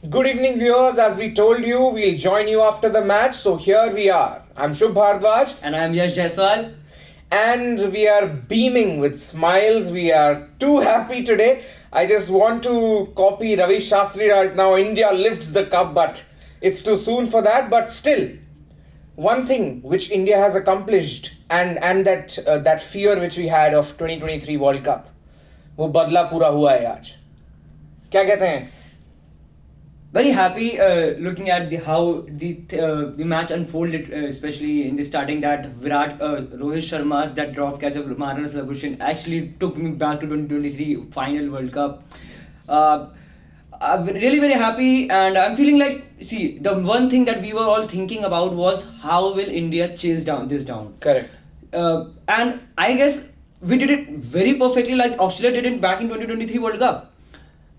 Good evening, viewers. As we told you, we'll join you after the match. So here we are. I'm Shubh Bhardwaj. And I'm Yash Jaiswal. And we are beaming with smiles. We are too happy today. I just want to copy Ravi Shastri right now. India lifts the cup, but it's too soon for that. But still, one thing which India has accomplished and that fear which we had of 2023 World Cup, वो बदला पूरा हुआ है आज. क्या कहते हैं? Very happy looking at how the match unfolded, especially in the starting. That Rohit Sharma's that drop catch of Maharana celebration actually took me back to 2023 final World Cup. I'm really very happy, and I'm feeling like, see, the one thing that we were all thinking about was how will India chase this down. Correct. And I guess we did it very perfectly, like Australia did it back in 2023 World Cup.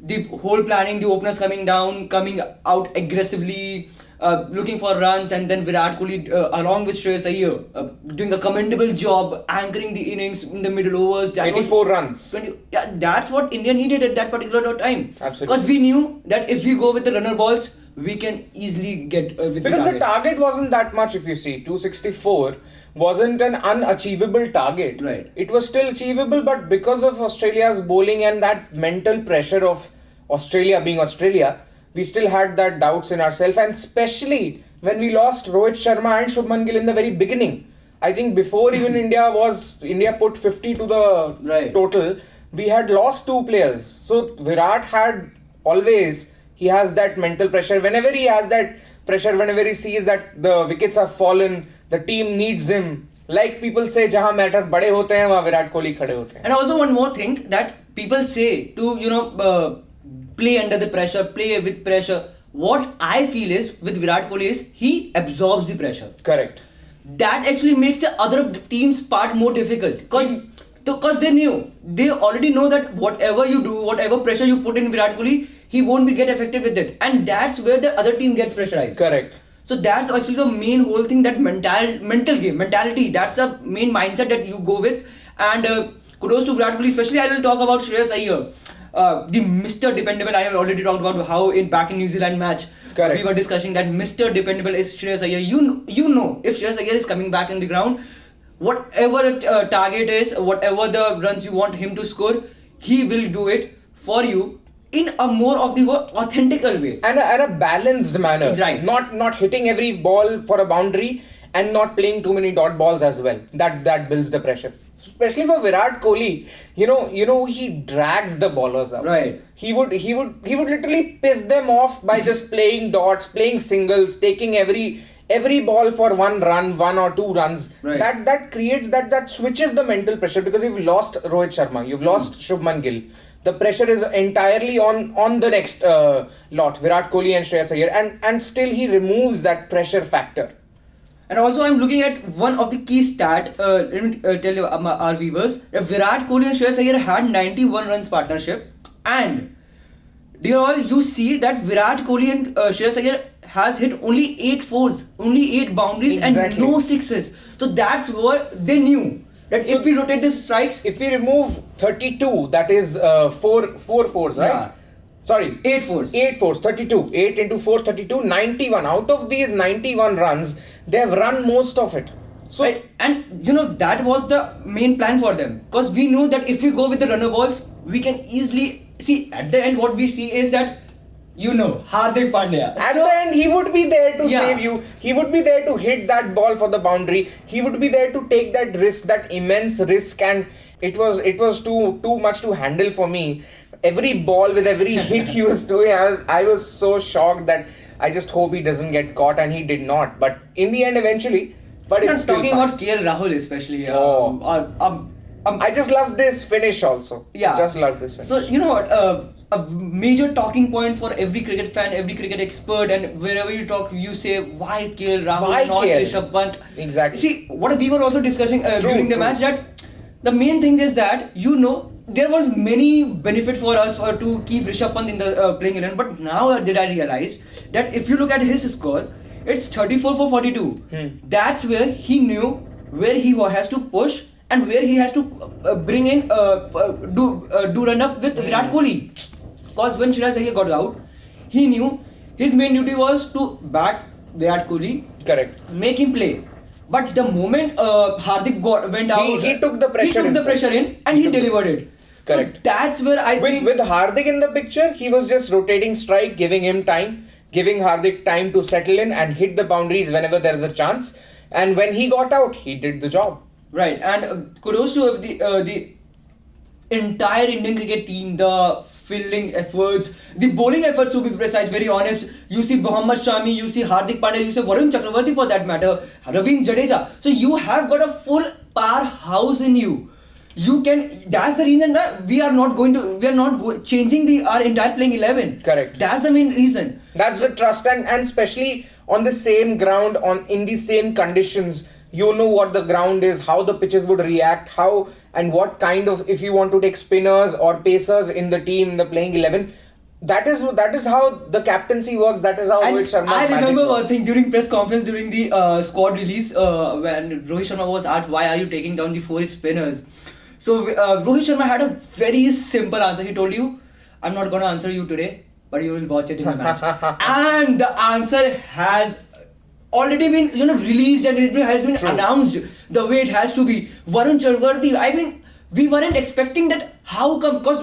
The whole planning, the openers coming down, coming out aggressively, looking for runs, and then Virat Kohli along with Shreyas Iyer doing a commendable job anchoring the innings in the middle overs. 84 runs. Yeah, that's what India needed at that particular time. Absolutely. Because we knew that if we go with the runner balls, we can easily get with because the the target wasn't that much. If you see, 264 wasn't an unachievable target. Right. It was still achievable, but because of Australia's bowling and that mental pressure of Australia being Australia, we still had that doubts in ourselves, and especially when we lost Rohit Sharma and Shubman Gill in the very beginning. I think before even India put 50 to the total, we had lost two players. So Virat he has that mental pressure. Whenever he has that pressure, whenever he sees that the wickets have fallen, the team needs him. Like people say, जहाँ matter बड़े होते हैं वहाँ विराट कोहली खड़े होते हैं. And also one more thing that people say to play under the pressure, play with pressure. What I feel is with Virat Kohli is he absorbs the pressure. Correct. That actually makes the other team's part more difficult because they already know that whatever you do, whatever pressure you put in Virat Kohli, he won't get affected with it, and that's where the other team gets pressurized. Correct. So that's actually the main whole thing, that mentality. That's the main mindset that you go with. And kudos to Virat Kohli. Especially I will talk about Shreyas Iyer, the Mr. Dependable. I have already talked about how back in New Zealand match, correct, we were discussing that Mr. Dependable is Shreyas Iyer. You know if Shreyas Iyer is coming back in the ground, whatever target is, whatever the runs you want him to score, he will do it for you in a more of the authentical way and a balanced manner. Right. Not hitting every ball for a boundary and not playing too many dot balls as well. That builds the pressure. Especially for Virat Kohli, he drags the ballers up. Right. He would literally piss them off by just playing dots, playing singles, taking every ball for one run, one or two runs. Right. That creates that switches the mental pressure, because you've lost Rohit Sharma, you've lost Shubman Gill. The pressure is entirely on the next lot, Virat Kohli and Shreyas Iyer, and still he removes that pressure factor. And also I'm looking at one of the key stat, let me tell you our viewers, Virat Kohli and Shreyas Iyer had 91 runs partnership, and dear all, you see that Virat Kohli and Shreyas Iyer has hit only 8 fours, only 8 boundaries, exactly, and no sixes. So that's what they knew. That if we rotate the strikes, if we remove 32, that is four fours, right? Yeah. Sorry, 8 fours. 8 fours, 32. 8 into 4, 32, 91. Out of these 91 runs, they have run most of it. So, right. And that was the main plan for them. Because we knew that if we go with the runner balls, we can easily see at the end what we see is that Hardik Pandya. At the end, he would be there to save you. He would be there to hit that ball for the boundary. He would be there to take that risk, that immense risk, and it was too much to handle for me. Every ball with every hit he was doing, I was so shocked that I just hope he doesn't get caught, and he did not. But in the end, eventually, it's still talking fun. about KL Rahul especially. I just love this finish also. Yeah. Just love this finish. So, you know what? A major talking point for every cricket fan, every cricket expert, and wherever you talk, you say, why KL Rahul, why not KL? Rishabh Pant? Exactly. See, what we were also discussing during the match, that the main thing is that, there was many benefit for us to keep Rishabh Pant in the playing 11. But now did I realize that if you look at his score, it's 34 for 42. That's where he knew where he has to push and where he has to bring in do run up with Virat Kohli. Because when Shreyas Iyer got out, he knew his main duty was to back Virat Kohli, Correct. make him play. But the moment Hardik went out, he took the pressure He took the himself. pressure in and he delivered it. Correct. So that's where I think. With Hardik in the picture, he was just rotating strike, giving him time, giving Hardik time to settle in and hit the boundaries whenever there is a chance. And when he got out, he did the job. Right, and kudos to the entire Indian cricket team, the fielding efforts, the bowling efforts to be precise, very honest. You see Mohammed Shami, you see Hardik Pandya, you see Varun Chakravarthy for that matter, Ravindra, Jadeja. So you have got a full powerhouse in you. You can. That's the reason that we are not changing our entire playing 11. Correct. That's the main reason. That's the trust, and especially on the same ground, in the same conditions. You know what the ground is, how the pitches would react, how and what kind of, if you want to take spinners or pacers in the team, in the playing 11, that is how the captaincy works. That is how And Rohit Sharma's I magic remember one works. thing during press conference during the squad release when Rohit Sharma was asked why are you taking down the 4 spinners. So Rohit Sharma had a very simple answer. He told you, I'm not going to answer you today, but you will watch it in the match. And the answer has already been released and it has been True. announced the way it has to be. Varun Chakravarthy, I mean, we weren't expecting that. How come? Because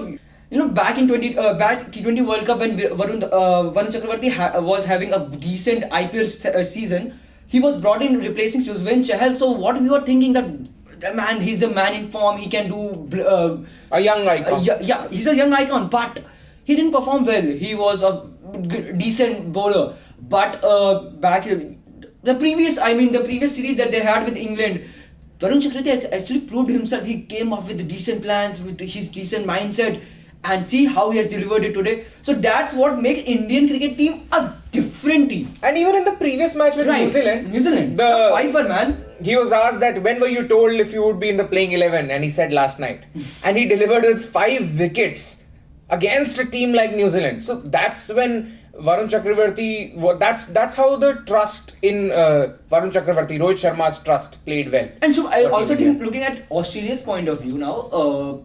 back in back T20 World Cup when Varun Chakravarthy was having a decent IPL season, he was brought in replacing Yuzvendra Chahal. So what we were thinking that he's the man in form, he can do A young icon. yeah, he's a young icon, but he didn't perform well. He was a decent bowler, but the previous series that they had with England, Varun Chakravarthy actually proved himself. He came up with decent plans, with his decent mindset, and see how he has delivered it today. So that's what makes Indian cricket team a different team. And even in the previous match with New Zealand, the fiver man. He was asked that when were you told if you would be in the playing 11, and he said last night. And he delivered with 5 wickets against a team like New Zealand. So that's when Varun Chakravarthy, that's how the trust in Varun Chakravarthy, Rohit Sharma's trust played well. And so I also think, looking at Australia's point of view now,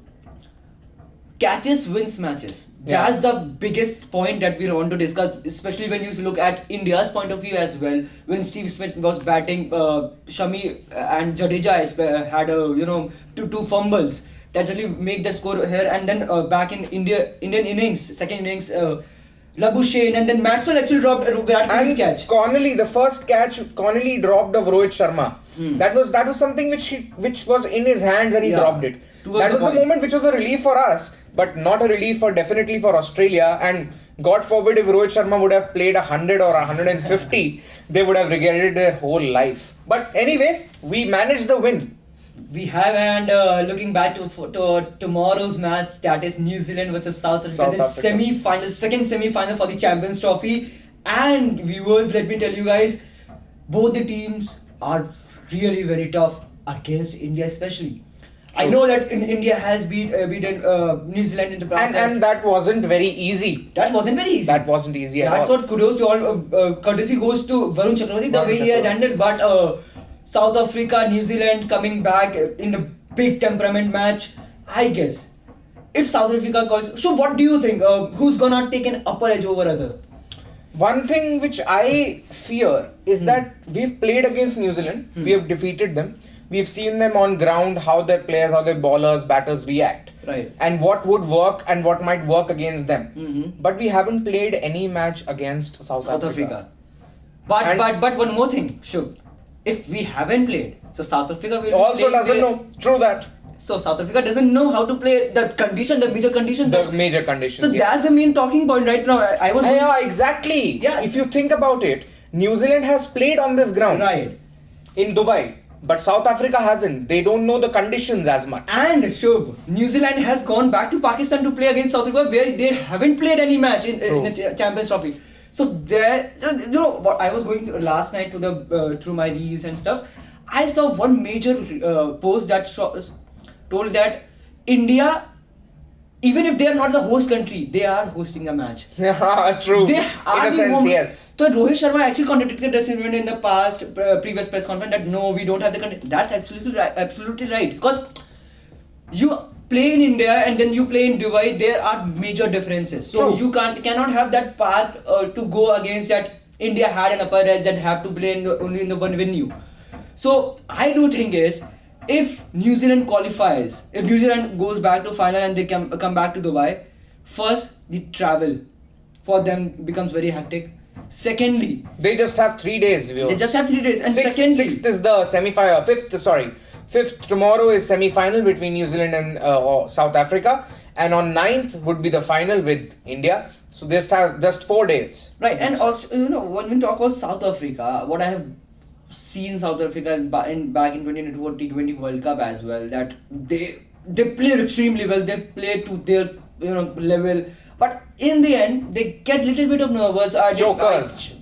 catches wins matches. Yeah. That's the biggest point that we want to discuss, especially when you look at India's point of view as well. When Steve Smith was batting, Shami and Jadeja had two fumbles that actually make the score here. And then back in Indian innings, second innings, Labuschagne, and then Maxwell actually dropped Virat Kohli's catch. Connolly, the first catch Connolly dropped of Rohit Sharma. That was something which was in his hands and he dropped it. That was the moment which was a relief for us, but not a relief definitely for Australia. And God forbid if Rohit Sharma would have played 100 or 150, they would have regretted their whole life. But anyways, we managed the win. We have, and looking back to tomorrow's match, that is New Zealand versus South Africa, the semi-final, second semi-final for the Champions Trophy. And viewers, let me tell you guys, both the teams are really very tough against India, especially. I know that India has beaten New Zealand in the past. And that wasn't very easy. That wasn't very easy. That wasn't easy at all. That's what kudos to all. Courtesy goes to Varun Chakravarthy, the way he had handled. But South Africa, New Zealand coming back in a big temperament match. I guess if South Africa calls, so what do you think? Who's gonna take an upper edge over other? One thing which I fear is that we've played against New Zealand. We have defeated them. We've seen them on ground, how their players, how their bowlers, batters react. Right. And what would work and what might work against them. But we haven't played any match against South Africa. But one more thing, sure. If we haven't played, so South Africa will also doesn't know. True that. So South Africa doesn't know how to play the major conditions. The major conditions. So that's the main talking point right now. Yeah, exactly. Yeah. If you think about it, New Zealand has played on this ground. Right. In Dubai. But South Africa hasn't. They don't know the conditions as much. And Shubh, New Zealand has gone back to Pakistan to play against South Africa, where they haven't played any match in the Champions Trophy. So there, what I was going through last night to the through my reels and stuff, I saw one major post that told that India, even if they are not the host country, they are hosting a match. Yeah, true. They are in a sense, yes. So Rohit Sharma actually contradicted this in the past previous press conference that no, we don't have the content. That's absolutely right. Because play in India and then you play in Dubai, there are major differences. So True. you cannot have that path to go against that. India had an upper edge that have to play only in the one venue. So I do think is, if New Zealand qualifies, if New Zealand goes back to final and they come back to Dubai, first the travel for them becomes very hectic. Secondly, They just have 3 days. they just have 3 days. And Sixth, secondly, sixth is the semi-final. Fifth tomorrow is semi-final between New Zealand and South Africa, and on 9th would be the final with India. So they have just 4 days. right, and also when we talk about South Africa, what I have seen South Africa back in 2020 T20 World Cup as well, that they played extremely well. They played to their level, but in the end they get little bit of nervous. Jokers.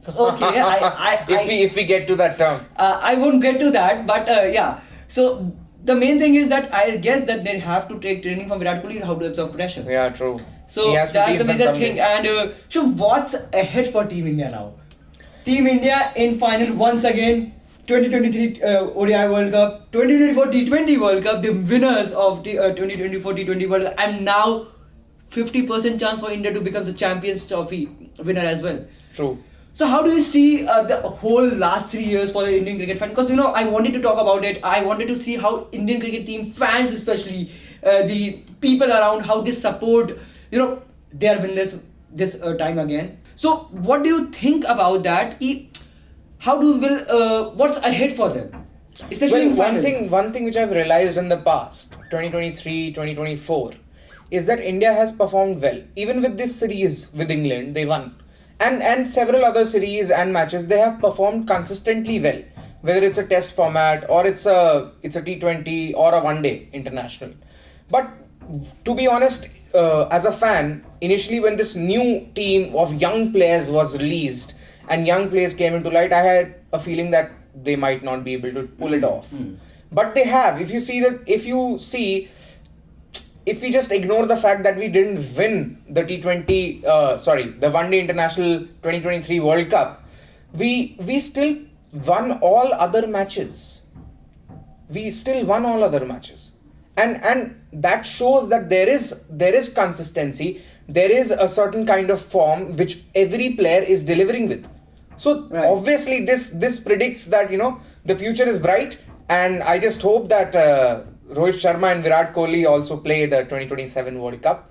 Okay, if we get to that term. I won't get to that, but yeah. So the main thing is that I guess that they have to take training from Virat Kohli how to absorb pressure. Yeah, true. So He has to that's teach the them major something. thing. And so what's ahead for Team India now? Team India in final once again. 2023 ODI World Cup, 2024 T20 World Cup, the winners of the 2024 T20 World Cup, and now 50% chance for India to become the Champions Trophy winner as well. True. So how do you see the whole last 3 years for the Indian cricket fan? Because I wanted to talk about it. I wanted to see how Indian cricket team fans, especially the people around, how they support their winners this time again. So what do you think about that? What's ahead for them, especially in Well, finals? one thing which I've realized in the past, 2023, 2024, is that India has performed well. Even with this series with England, they won. And several other series and matches, they have performed consistently well. Whether it's a test format or it's a T20 or a one-day international. But to be honest, as a fan, initially when this new team of young players was released and young players came into light, I had a feeling that they might not be able to pull it off. But they have. If we just ignore the fact that we didn't win the the One Day International 2023 World Cup, we still won all other matches. And that shows that there is consistency. There is a certain kind of form which every player is delivering with. So Right. obviously this predicts that the future is bright, and I just hope that Rohit Sharma and Virat Kohli also play the 2027 World Cup.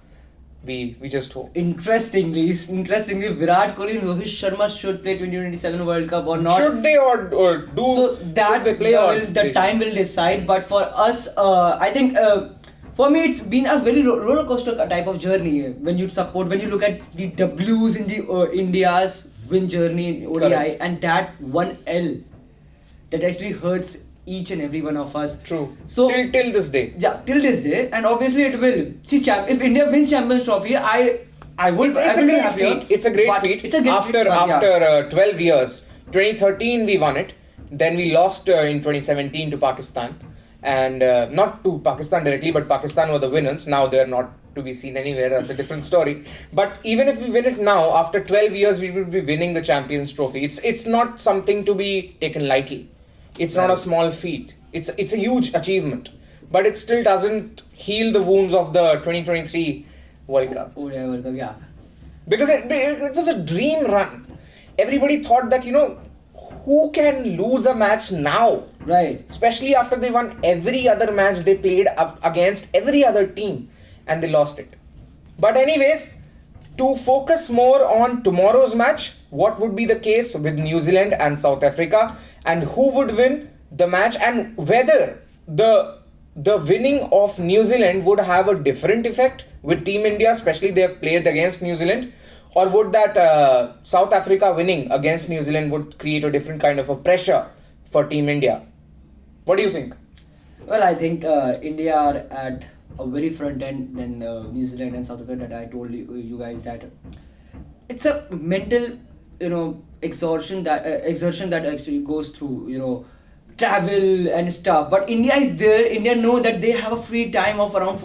We just hope. Interestingly, Virat Kohli and Rohit Sharma should play 2027 World Cup or not. Should they or do? So that should they play or the time will decide. But for us, I think for me it's been a very roller coaster type of journey. When you look at the W's in the India's win journey in ODI, Correct. and that one L that actually hurts each and every one of us. True. So till this day. yeah, till this day, and obviously it will. See, if India wins Champions Trophy, I would. It's a great feat. It's a great feat. It's a great after feat, but yeah. 12 years, 2013 we won it. Then we lost in 2017 to Pakistan, and not to Pakistan directly, but Pakistan were the winners. Now they are not to be seen anywhere. That's a different story. But even if we win it now, after 12 years, we will be winning the Champions Trophy. It's not something to be taken lightly. It's not a small feat. It's a huge achievement, but it still doesn't heal the wounds of the 2023 World Cup. ODI World Cup, yeah. Because it was a dream run. Everybody thought that, who can lose a match now? Right. Especially after they won every other match they played up against every other team and they lost it. But anyways, to focus more on tomorrow's match, what would be the case with New Zealand and South Africa, and who would win the match, and whether the winning of New Zealand would have a different effect with Team India, especially they have played against New Zealand, or would that South Africa winning against New Zealand would create a different kind of a pressure for Team India? What do you think? Well, I think India are at a very front end than New Zealand and South Africa. That I told you guys that it's a mental, exertion that actually goes through, travel and stuff. But India is there. India know that they have a free time of around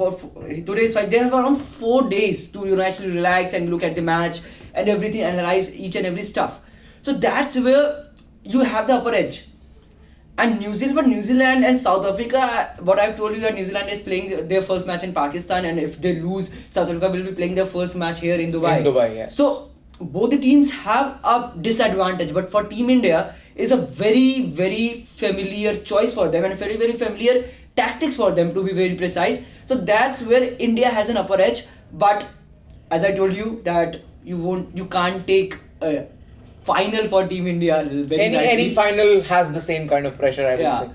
today's fight. They have around 4 days to actually relax and look at the match and everything, analyze each and every stuff. So that's where you have the upper edge. And New Zealand and South Africa, what I've told you that New Zealand is playing their first match in Pakistan, and if they lose, South Africa will be playing their first match here in Dubai. In Dubai, yes. So both the teams have a disadvantage, but for Team India is a very, very familiar choice for them and very, very familiar tactics for them, to be very precise. So that's where India has an upper edge. But as I told you that you can't take a final for Team India very Any lightly. final has the same kind of pressure, I would Yeah. say.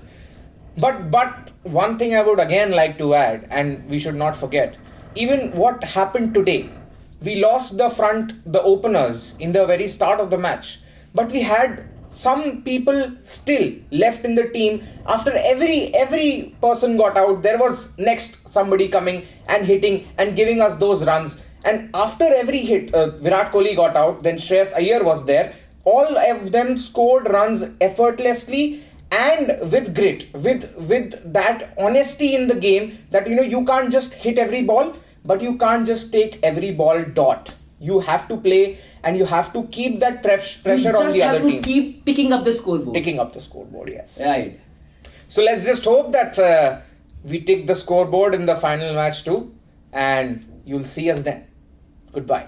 But one thing I would again like to add, and we should not forget, even what happened today, we lost the openers in the very start of the match, but we had some people still left in the team. After every person got out, there was next somebody coming and hitting and giving us those runs. And after every hit, Virat Kohli got out, then Shreyas Iyer was there. All of them scored runs effortlessly and with grit, with that honesty in the game, that you can't just hit every ball, but you can't just take every ball dot. You have to play and you have to keep that pressure on the other You just have team. to keep picking up the scoreboard. Picking up the scoreboard, yes. Right. So let's just hope that we tick the scoreboard in the final match too, and you'll see us then. Goodbye.